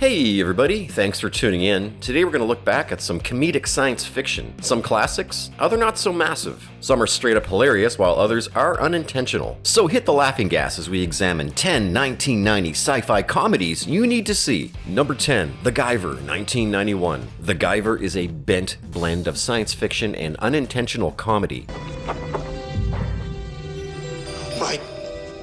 Hey everybody, thanks for tuning in. Today we're going to look back at some comedic science fiction. Some classics, other not so massive. Some are straight up hilarious while others are unintentional. So hit the laughing gas as we examine 10 1990s sci-fi comedies you need to see. Number 10, The Guyver, 1991. The Guyver is a bent blend of science fiction and unintentional comedy. My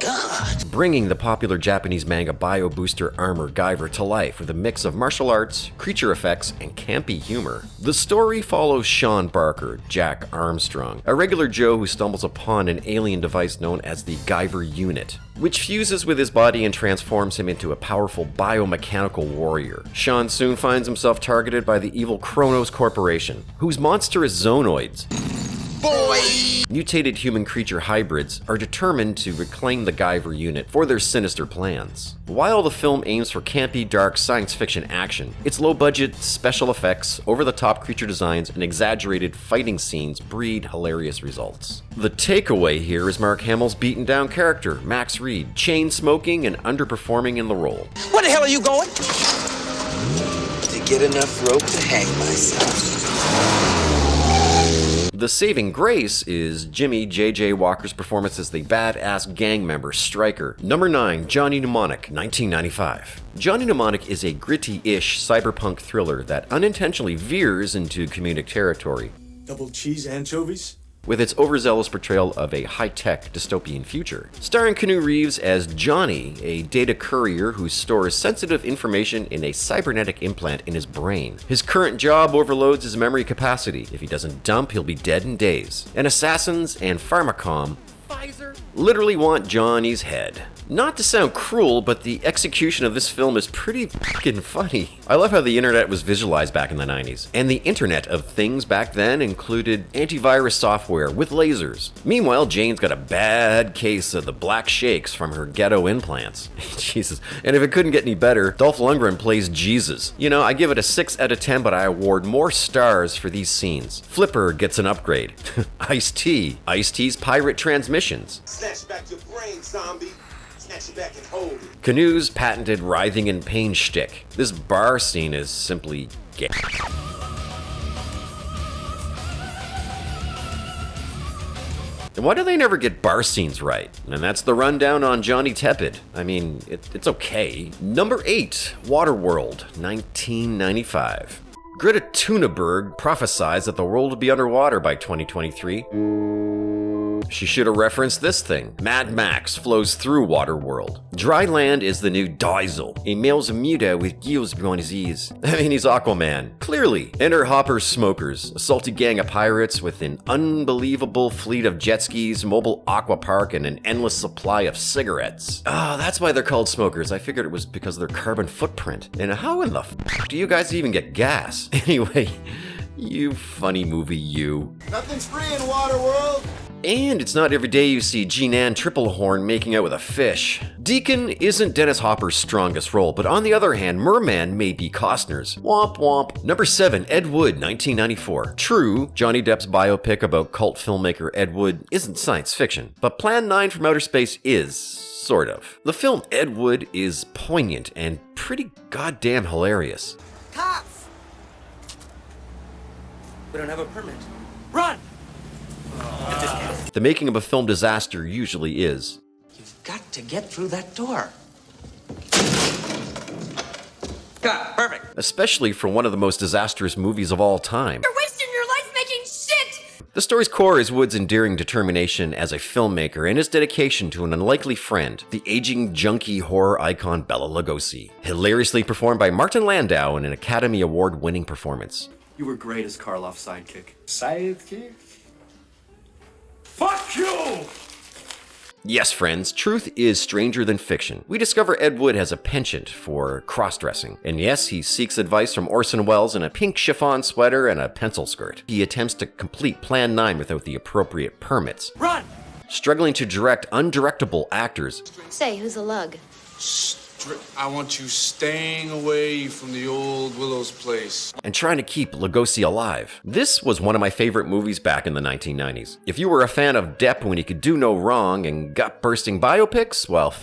God! Bringing the popular Japanese manga Bio Booster Armor Guyver to life with a mix of martial arts, creature effects, and campy humor. The story follows Sean Barker, Jack Armstrong, a regular Joe who stumbles upon an alien device known as the Guyver Unit, which fuses with his body and transforms him into a powerful biomechanical warrior. Sean soon finds himself targeted by the evil Kronos Corporation, whose monstrous zoonoids, mutated human creature hybrids, are determined to reclaim the Guyver Unit for their sinister plans. While the film aims for campy, dark science fiction action, its low-budget special effects, over-the-top creature designs, and exaggerated fighting scenes breed hilarious results. The takeaway here is Mark Hamill's beaten-down character, Max Reed, chain-smoking and underperforming in the role. Where the hell are you going? To get enough rope to hang myself. The saving grace is Jimmy J.J. Walker's performance as the badass gang member Stryker. Number 9, Johnny Mnemonic, 1995. Johnny Mnemonic is a gritty-ish cyberpunk thriller that unintentionally veers into comedic territory. Double cheese anchovies? With its overzealous portrayal of a high-tech dystopian future. Starring Keanu Reeves as Johnny, a data courier who stores sensitive information in a cybernetic implant in his brain. His current job overloads his memory capacity. If he doesn't dump, he'll be dead in days. And assassins and Pharmacom, Pfizer, literally want Johnny's head. Not to sound cruel, but the execution of this film is pretty fucking funny. I love how the internet was visualized back in the 90s. And the Internet of Things back then included antivirus software with lasers. Meanwhile, Jane's got a bad case of the black shakes from her ghetto implants. Jesus. And if it couldn't get any better, Dolph Lundgren plays Jesus. You know, I give it a 6 out of 10, but I award more stars for these scenes. Flipper gets an upgrade. Ice-T's pirate transmissions. Snatch back your brain, zombie. Snatch it back and hold it. Canoe's patented writhing in pain shtick. This bar scene is simply gay. And why do they never get bar scenes right? And that's the rundown on Johnny Tepid. I mean, it's okay. Number 8, Waterworld, 1995. Greta Thunberg prophesies that the world will be underwater by 2023. She should have referenced this thing. Mad Max flows through Waterworld. Dry land is the new Diesel, a male Zamuda with gills on his ears. I mean, he's Aquaman. Clearly. Enter Hopper Smokers, a salty gang of pirates with an unbelievable fleet of jet skis, mobile aqua park, and an endless supply of cigarettes. Oh, that's why they're called smokers. I figured it was because of their carbon footprint. And how in the f*** do you guys even get gas? Anyway, you funny movie, you. Nothing's free in Waterworld! And it's not every day you see Jean-Ann Triplehorn making out with a fish. Deacon isn't Dennis Hopper's strongest role, but on the other hand, Merman may be Costner's. Womp womp. Number 7, Ed Wood, 1994. True, Johnny Depp's biopic about cult filmmaker Ed Wood isn't science fiction, but Plan 9 from Outer Space is. Sort of. The film Ed Wood is poignant and pretty goddamn hilarious. Cops! We don't have a permit. Run! The making of a film disaster usually is. You've got to get through that door. Got it. Perfect. Especially for one of the most disastrous movies of all time. You're wasting your life making shit! The story's core is Wood's endearing determination as a filmmaker and his dedication to an unlikely friend, the aging junkie horror icon Bela Lugosi. Hilariously performed by Martin Landau in an Academy Award-winning performance. You were great as Karloff's sidekick. Sidekick? Fuck you! Yes, friends, truth is stranger than fiction. We discover Ed Wood has a penchant for cross-dressing. And yes, he seeks advice from Orson Welles in a pink chiffon sweater and a pencil skirt. He attempts to complete Plan 9 without the appropriate permits. Run! Struggling to direct undirectable actors. Say, who's a lug? I want you staying away from the old Willow's place. And trying to keep Lugosi alive. This was one of my favorite movies back in the 1990s. If you were a fan of Depp when he could do no wrong and gut-bursting biopics, well,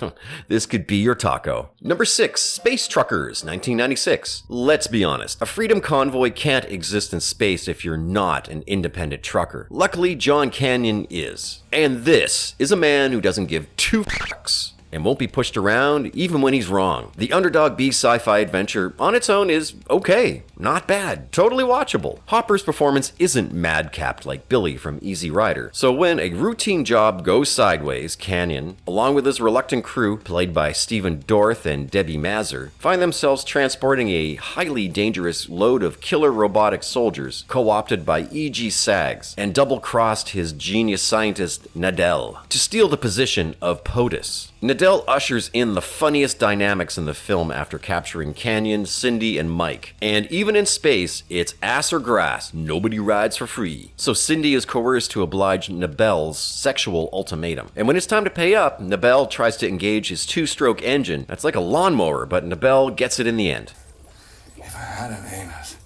this could be your taco. Number 6, Space Truckers, 1996. Let's be honest, a freedom convoy can't exist in space if you're not an independent trucker. Luckily, John Canyon is. And this is a man who doesn't give two fucks and won't be pushed around even when he's wrong. The underdog B sci-fi adventure on its own is okay, not bad, totally watchable. Hopper's performance isn't madcapped like Billy from Easy Rider, so when a routine job goes sideways, Canyon, along with his reluctant crew, played by Stephen Dorff and Debbie Mazur, find themselves transporting a highly dangerous load of killer robotic soldiers co-opted by E.G. Saggs and double-crossed his genius scientist Nadell to steal the position of POTUS. Nadell ushers in the funniest dynamics in the film after capturing Canyon, Cindy, and Mike. And even in space, it's ass or grass, nobody rides for free. So Cindy is coerced to oblige Nabel's sexual ultimatum. And when it's time to pay up, Nabel tries to engage his two-stroke engine. That's like a lawnmower, but Nabel gets it in the end. If I had an anus,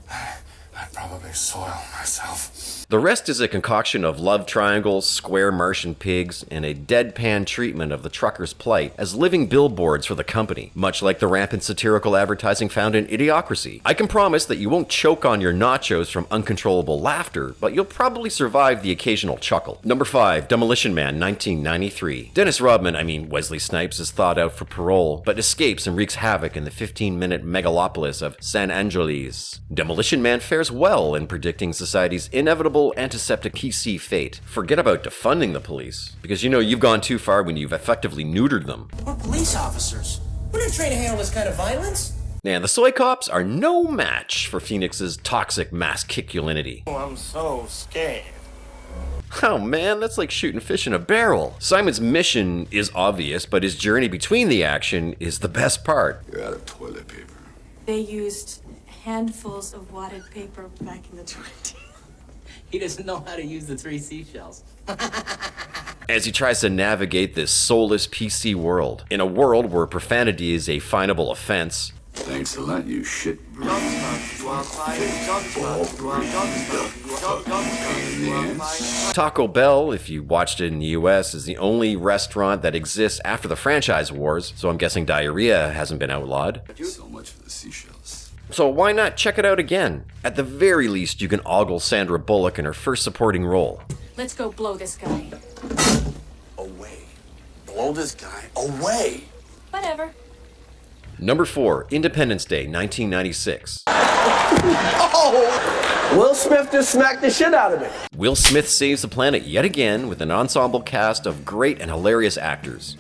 I'd probably soil myself. The rest is a concoction of love triangles, square Martian pigs, and a deadpan treatment of the trucker's plight as living billboards for the company, much like the rampant satirical advertising found in Idiocracy. I can promise that you won't choke on your nachos from uncontrollable laughter, but you'll probably survive the occasional chuckle. Number 5, Demolition Man, 1993. Dennis Rodman, Wesley Snipes, is thawed out for parole, but escapes and wreaks havoc in the 15-minute megalopolis of San Angeles. Demolition Man fares well in predicting society's inevitable antiseptic PC fate. Forget about defunding the police, because you've gone too far when you've effectively neutered them. We're police officers. We're not trained to handle this kind of violence. And the soy cops are no match for Phoenix's toxic masculinity. Oh, I'm so scared. Oh man, that's like shooting fish in a barrel. Simon's mission is obvious, but his journey between the action is the best part. You're out of toilet paper. They used handfuls of wadded paper back in the 20s. He doesn't know how to use the 3 seashells. As he tries to navigate this soulless PC world, in a world where profanity is a finable offense. Thanks a lot, you shit. Taco Bell, if you watched it in the US, is the only restaurant that exists after the franchise wars, so I'm guessing diarrhea hasn't been outlawed. So much for the seashells. So why not check it out again? At the very least, you can ogle Sandra Bullock in her first supporting role. Let's go blow this guy. Away. Blow this guy away. Whatever. Number 4, Independence Day, 1996. Will Smith just smacked the shit out of me. Will Smith saves the planet yet again with an ensemble cast of great and hilarious actors.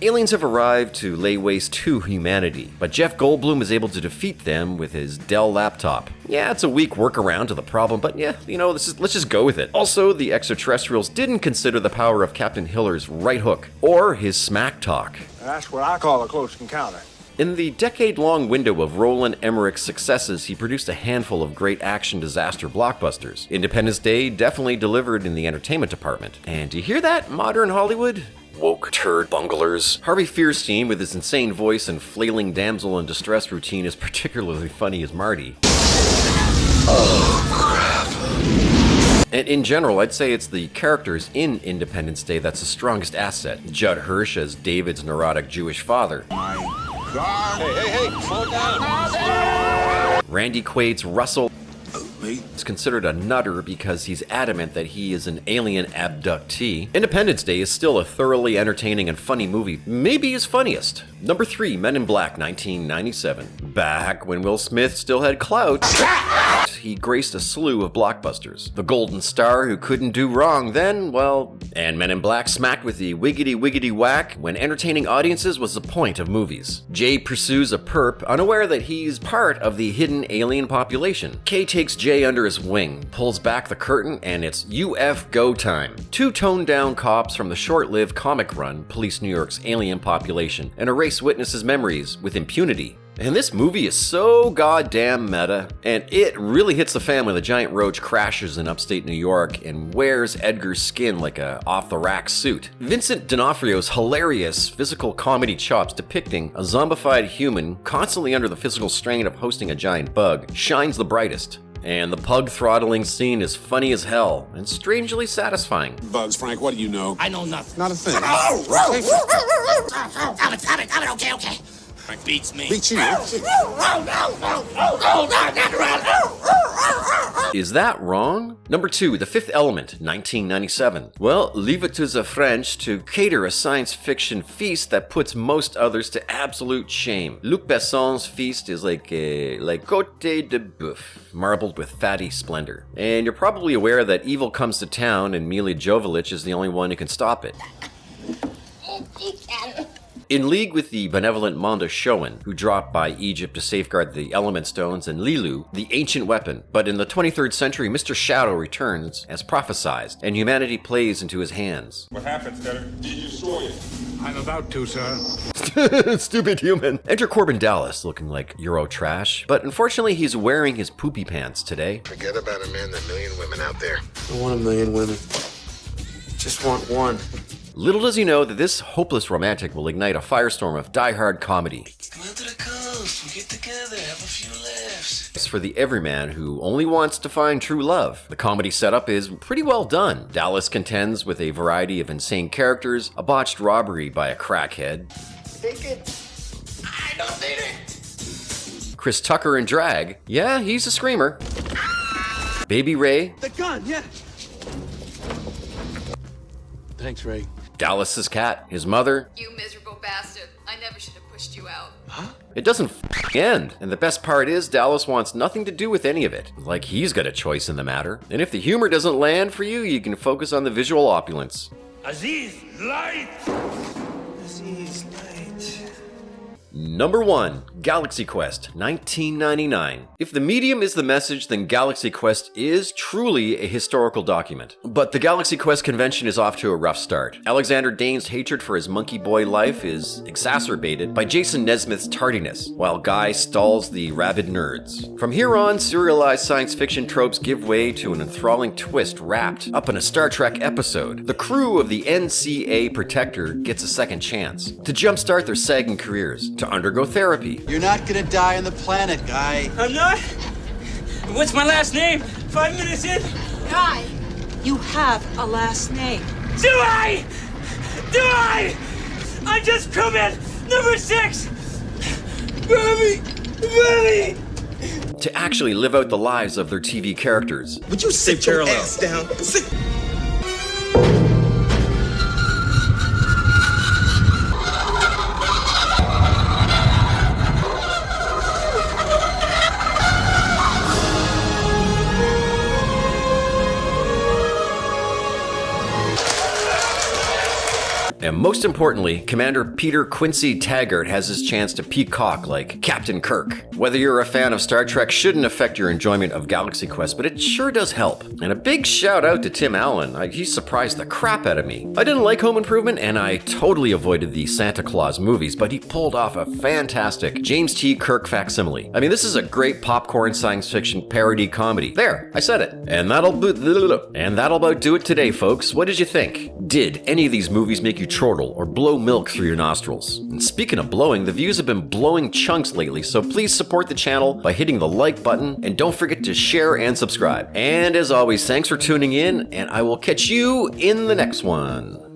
Aliens have arrived to lay waste to humanity, but Jeff Goldblum is able to defeat them with his Dell laptop. Yeah, it's a weak workaround to the problem, but let's just go with it. Also, the extraterrestrials didn't consider the power of Captain Hiller's right hook, or his smack talk. That's what I call a close encounter. In the decade-long window of Roland Emmerich's successes, he produced a handful of great action disaster blockbusters. Independence Day definitely delivered in the entertainment department. And do you hear that, modern Hollywood? Woke turd bunglers. Harvey Fierstein, with his insane voice and flailing damsel in distress routine, is particularly funny as Marty. Oh, crap. And in general, I'd say it's the characters in Independence Day that's the strongest asset. Judd Hirsch as David's neurotic Jewish father. Hey, slow down. Randy Quaid's Russell is considered a nutter because he's adamant that he is an alien abductee. Independence Day is still a thoroughly entertaining and funny movie, maybe his funniest. Number 3, Men in Black, 1997. Back when Will Smith still had clout, he graced a slew of blockbusters. The Golden Star who couldn't do wrong then, and Men in Black smacked with the wiggity wiggity whack when entertaining audiences was the point of movies. Jay pursues a perp, unaware that he's part of the hidden alien population. Kay takes Jay under his wing, pulls back the curtain, and it's UF go time. 2 toned-down cops from the short-lived comic run police New York's alien population and erase witnesses' memories with impunity. And this movie is so goddamn meta, and it really hits the fan when the giant roach crashes in upstate New York and wears Edgar's skin like a off-the-rack suit. Vincent D'Onofrio's hilarious physical comedy chops depicting a zombified human constantly under the physical strain of hosting a giant bug shines the brightest. And the pug throttling scene is funny as hell and strangely satisfying. Bugs, Frank, what do you know? I know nothing. Not a thing. Stop it, okay. Frank beats me. Beat you. Is that wrong? Number 2, The Fifth Element, 1997. Well, leave it to the French to cater a science fiction feast that puts most others to absolute shame. Luc Besson's feast is like côte de boeuf, marbled with fatty splendor. And you're probably aware that evil comes to town and Mila Jovovich is the only one who can stop it. In league with the benevolent Mondoshoan, who dropped by Egypt to safeguard the element stones, and Lilu, the ancient weapon. But in the 23rd century, Mr. Shadow returns as prophesized, and humanity plays into his hands. What happened, Scudder? Did you destroy it? I'm about to, sir. Stupid human. Enter Corbin Dallas, looking like Euro trash, but unfortunately he's wearing his poopy pants today. Forget about a man, the million women out there. I want 1,000,000 women. Just want one. Little does he know that this hopeless romantic will ignite a firestorm of die-hard comedy. Come out to the coast, we'll get together, have a few laughs. It's for the everyman who only wants to find true love. The comedy setup is pretty well done. Dallas contends with a variety of insane characters, a botched robbery by a crackhead. Take it. I don't need it. Chris Tucker in drag. Yeah, he's a screamer. Baby Ray. The gun, yeah. Thanks, Ray. Dallas's cat. His mother. You miserable bastard. I never should have pushed you out. It doesn't end. And the best part is Dallas wants nothing to do with any of it. Like he's got a choice in the matter. And if the humor doesn't land for you, you can focus on the visual opulence. Aziz, light! Aziz, light. Number 1, Galaxy Quest, 1999. If the medium is the message, then Galaxy Quest is truly a historical document. But the Galaxy Quest convention is off to a rough start. Alexander Dane's hatred for his monkey boy life is exacerbated by Jason Nesmith's tardiness, while Guy stalls the rabid nerds. From here on, serialized science fiction tropes give way to an enthralling twist wrapped up in a Star Trek episode. The crew of the NCA Protector gets a second chance to jumpstart their sagging careers, to undergo therapy. You're not gonna die on the planet, Guy. I'm not? What's my last name? 5 minutes in? Guy, you have a last name. Do I? Do I? I just crewman number 6. Baby! Baby! To actually live out the lives of their TV characters. Would you sit your ass down? Sit. And most importantly, Commander Peter Quincy Taggart has his chance to peacock like Captain Kirk. Whether you're a fan of Star Trek shouldn't affect your enjoyment of Galaxy Quest, but it sure does help. And a big shout out to Tim Allen. He surprised the crap out of me. I didn't like Home Improvement, and I totally avoided the Santa Claus movies, but he pulled off a fantastic James T. Kirk facsimile. I mean, this is a great popcorn science fiction parody comedy. There, I said it. And that'll about do it today, folks. What did you think? Did any of these movies make you chortle or blow milk through your nostrils? And speaking of blowing, the views have been blowing chunks lately, so please support the channel by hitting the like button, and don't forget to share and subscribe. And as always, thanks for tuning in, and I will catch you in the next one.